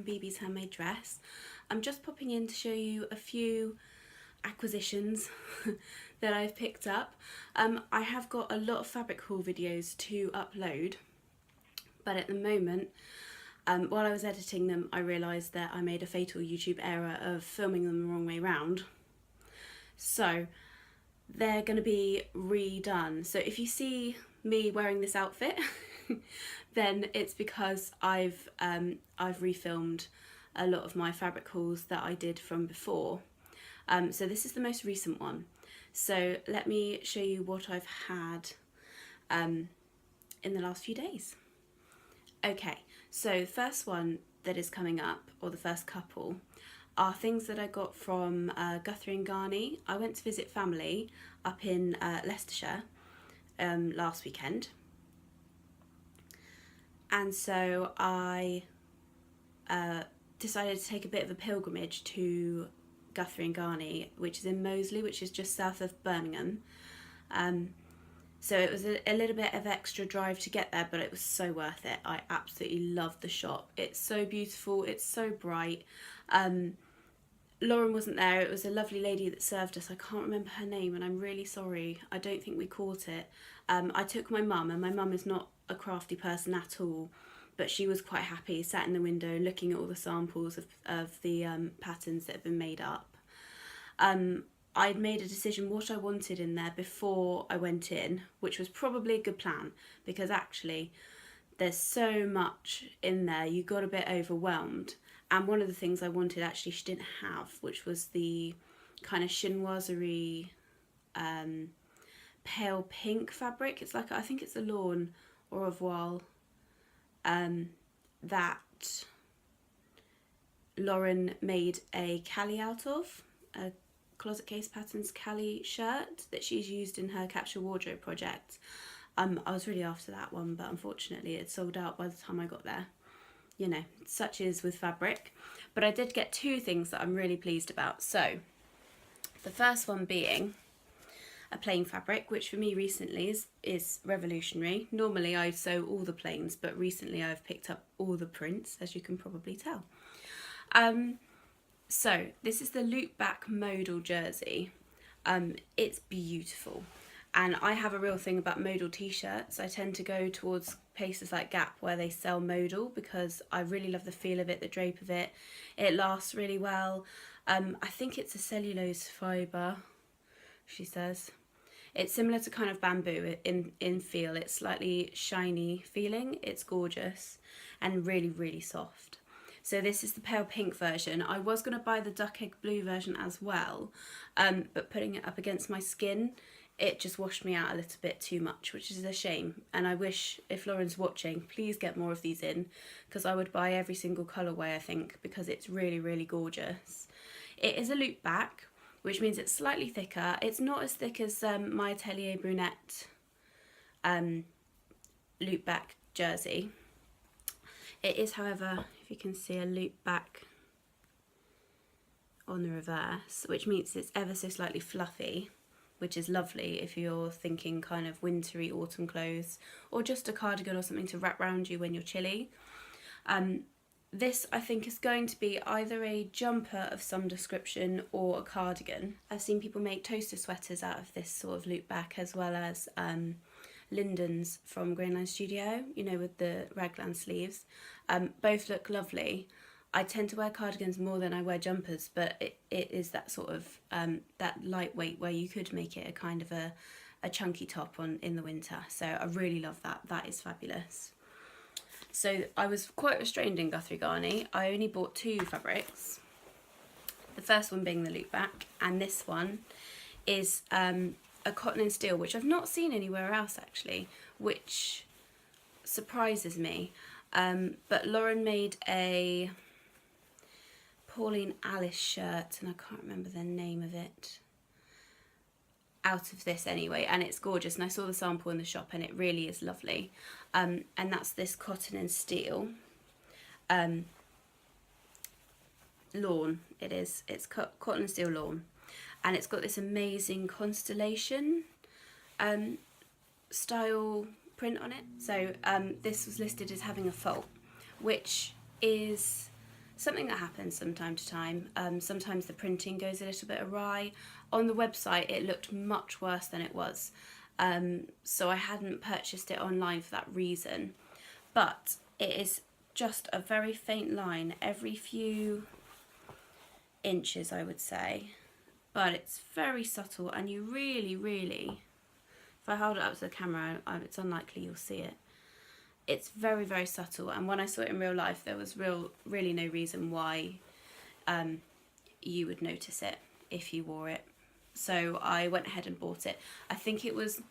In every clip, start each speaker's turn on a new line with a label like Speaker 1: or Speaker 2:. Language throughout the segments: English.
Speaker 1: from BB's Handmade Dress. I'm just popping in to show you a few acquisitions that I've picked up. I have got a lot of fabric haul videos to upload, but at the moment, while I was editing them, I realised that I made a fatal YouTube error of filming them the wrong way round. So they're going to be redone. So if you see me wearing this outfit, then it's because I've refilmed a lot of my fabric hauls that I did from before. So this is the most recent one. So let me show you what I've had in the last few days. Okay, so the first one that is coming up, or the first couple, are things that I got from Guthrie and Ghani. I went to visit family up in Leicestershire last weekend, and so I decided to take a bit of a pilgrimage to Guthrie and Ghani, which is in Moseley, which is just south of Birmingham. So it was a little bit of extra drive to get there, but it was so worth it. I absolutely loved the shop. It's so beautiful, it's so bright. Lauren wasn't there. It was a lovely lady that served us. I can't remember her name and I'm really sorry. I don't think we caught it. I took my mum, and my mum is not a crafty person at all, but she was quite happy, sat in the window looking at all the samples of the patterns that had been made up. I'd made a decision what I wanted in there before I went in, which was probably a good plan, because actually there's so much in there you got a bit overwhelmed. And one of the things I wanted, actually, she didn't have, which was the kind of chinoiserie pale pink fabric. It's like, I think it's a lawn or a voile that Lauren made a Cali out of, a Closet Case Patterns Cali shirt that she's used in her Capture Wardrobe project. I was really after that one, but unfortunately it sold out by the time I got there. You know, such is with fabric. But I did get two things that I'm really pleased about. So the first one being a plain fabric, which for me recently is revolutionary. Normally I sew all the plains, but recently I've picked up all the prints, as you can probably tell. So this is the loop back modal jersey. It's beautiful. And I have a real thing about modal t-shirts. I tend to go towards places like Gap where they sell modal because I really love the feel of it, the drape of it. It lasts really well. I think it's a cellulose fibre, she says. It's similar to kind of bamboo in feel. It's slightly shiny feeling. It's gorgeous and really, really soft. So this is the pale pink version. I was going to buy the duck egg blue version as well, but putting it up against my skin, it just washed me out a little bit too much, which is a shame. And I wish, if Lauren's watching, please get more of these in, because I would buy every single colourway, I think, because it's really, really gorgeous. It is a loop back, which means it's slightly thicker. It's not as thick as my Atelier Brunette loop back jersey. It is, however, if you can see, a loop back on the reverse, which means it's ever so slightly fluffy, which is lovely if you're thinking kind of wintry autumn clothes, or just a cardigan or something to wrap around you when you're chilly. This, I think, is going to be either a jumper of some description or a cardigan. I've seen people make toaster sweaters out of this sort of loop back, as well as Linden's from Grainline Studio, you know, with the raglan sleeves. Both look lovely. I tend to wear cardigans more than I wear jumpers, but it is that sort of that lightweight where you could make it a kind of a chunky top in the winter. So I really love that. That is fabulous. So I was quite restrained in Guthrie Ghani. I only bought two fabrics. The first one being the loop back, and this one is a cotton and steel, which I've not seen anywhere else actually, which surprises me. But Lauren made a Pauline Alice shirt, and I can't remember the name of it, out of this anyway, and it's gorgeous, and I saw the sample in the shop and it really is lovely. And that's this cotton and steel lawn. It's cotton and steel lawn, and it's got this amazing constellation style print on it. So this was listed as having a fault, which is something that happens from time to time. Sometimes the printing goes a little bit awry. On the website it looked much worse than it was, so I hadn't purchased it online for that reason. But it is just a very faint line every few inches, I would say, but it's very subtle, and you really, if I hold it up to the camera, it's unlikely you'll see it. It's very, very subtle, and when I saw it in real life, there was really no reason why you would notice it if you wore it. So I went ahead and bought it. I think it was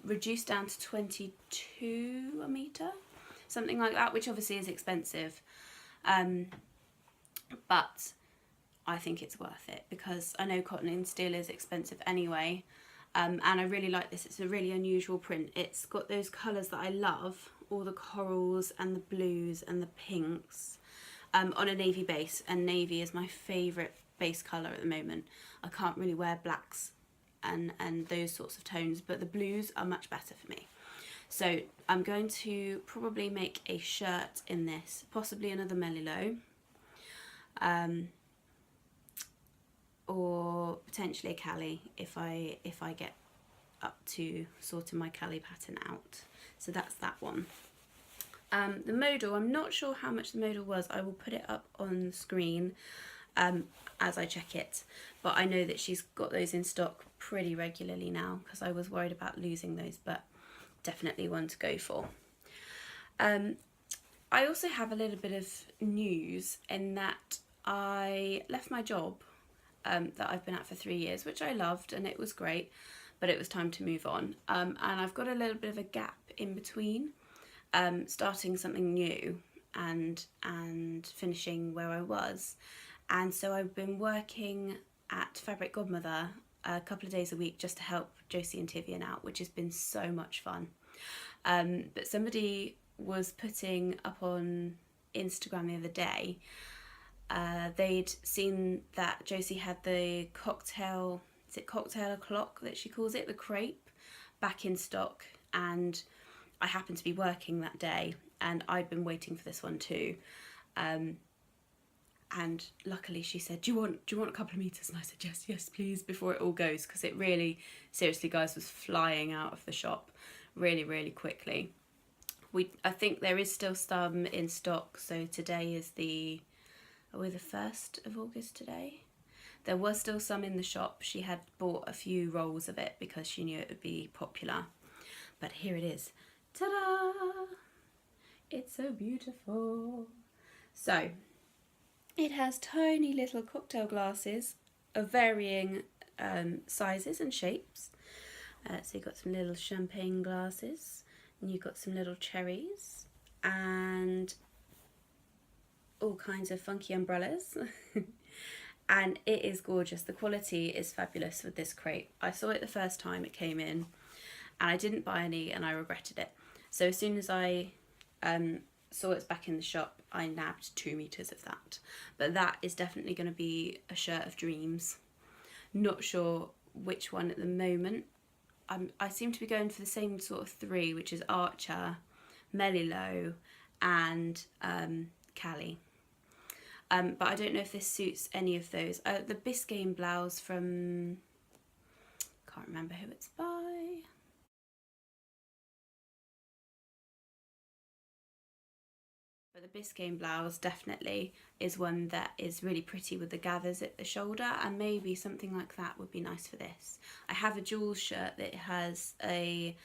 Speaker 1: reduced down to 22 a metre, something like that, which obviously is expensive, but I think it's worth it because I know cotton and steel is expensive anyway, and I really like this. It's a really unusual print. It's got those colours that I love, all the corals and the blues and the pinks, on a navy base, and navy is my favourite base colour at the moment. I can't really wear blacks and those sorts of tones, but the blues are much better for me. So I'm going to probably make a shirt in this, possibly another Melilo, or potentially a Cali if I get up to sorting my Cali pattern out. So that's that one. The modal, I'm not sure how much the modal was. I will put it up on the screen as I check it, but I know that she's got those in stock pretty regularly now because I was worried about losing those, but definitely one to go for. I also have a little bit of news in that I left my job that I've been at for 3 years, which I loved and it was great, but it was time to move on. And I've got a little bit of a gap in between starting something new and finishing where I was. And so I've been working at Fabric Godmother a couple of days a week just to help Josie and Tivian out, which has been so much fun. But somebody was putting up on Instagram the other day, they'd seen that Josie had the cocktail, is it cocktail o'clock that she calls it, the crepe, back in stock, and I happened to be working that day and I'd been waiting for this one too. And luckily she said, do you want a couple of meters? And I said, yes please, before it all goes, because it really, seriously guys, was flying out of the shop really quickly. I think there is still some in stock, so today is are we the 1st of August today? There was still some in the shop. She had bought a few rolls of it because she knew it would be popular. But here it is. Ta-da! It's so beautiful. So it has tiny little cocktail glasses of varying sizes and shapes. So you've got some little champagne glasses, and you've got some little cherries, and all kinds of funky umbrellas. And it is gorgeous. The quality is fabulous with this crepe. I saw it the first time it came in, and I didn't buy any, and I regretted it. So as soon as I saw it's back in the shop, I nabbed 2 meters of that. But that is definitely going to be a shirt of dreams. Not sure which one at the moment. I seem to be going for the same sort of 3, which is Archer, Melilo, and Cali. But I don't know if this suits any of those. The Biscayne blouse from, can't remember who it's by. But the Biscayne blouse definitely is one that is really pretty with the gathers at the shoulder, and maybe something like that would be nice for this. I have a Jules shirt that has a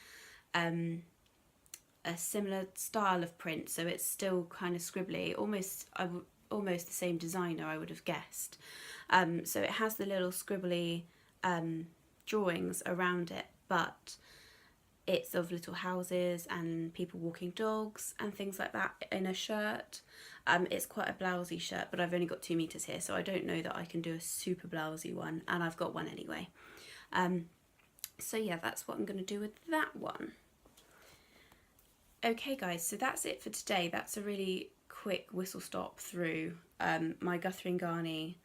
Speaker 1: similar style of print, so it's still kind of scribbly, almost the same designer, I would have guessed. So it has the little scribbly drawings around it, but it's of little houses and people walking dogs and things like that in a shirt. It's quite a blousy shirt, but I've only got 2 meters here, so I don't know that I can do a super blousy one, and I've got one anyway. So yeah, that's what I'm going to do with that one. Okay guys, so that's it for today. That's a really quick whistle stop through my Guthrie and Ghani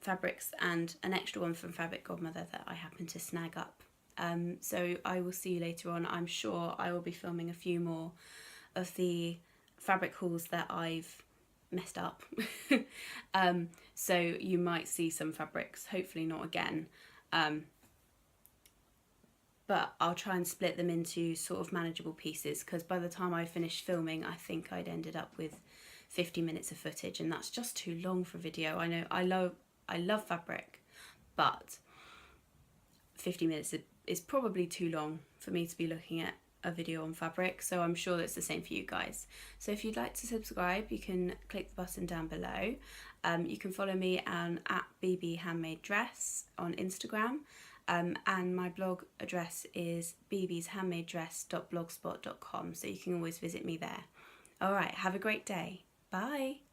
Speaker 1: fabrics and an extra one from Fabric Godmother that I happened to snag up. So I will see you later on. I'm sure I will be filming a few more of the fabric hauls that I've messed up. So you might see some fabrics, hopefully not again. But I'll try and split them into sort of manageable pieces, because by the time I finished filming, I think I'd ended up with 50 minutes of footage, and that's just too long for a video. I know I love fabric, but 50 minutes is probably too long for me to be looking at a video on fabric, so I'm sure that's the same for you guys. So if you'd like to subscribe, you can click the button down below. You can follow me at BB Handmade Dress on Instagram, and my blog address is bbshandmadedress.blogspot.com, so you can always visit me there. Alright, have a great day. Bye!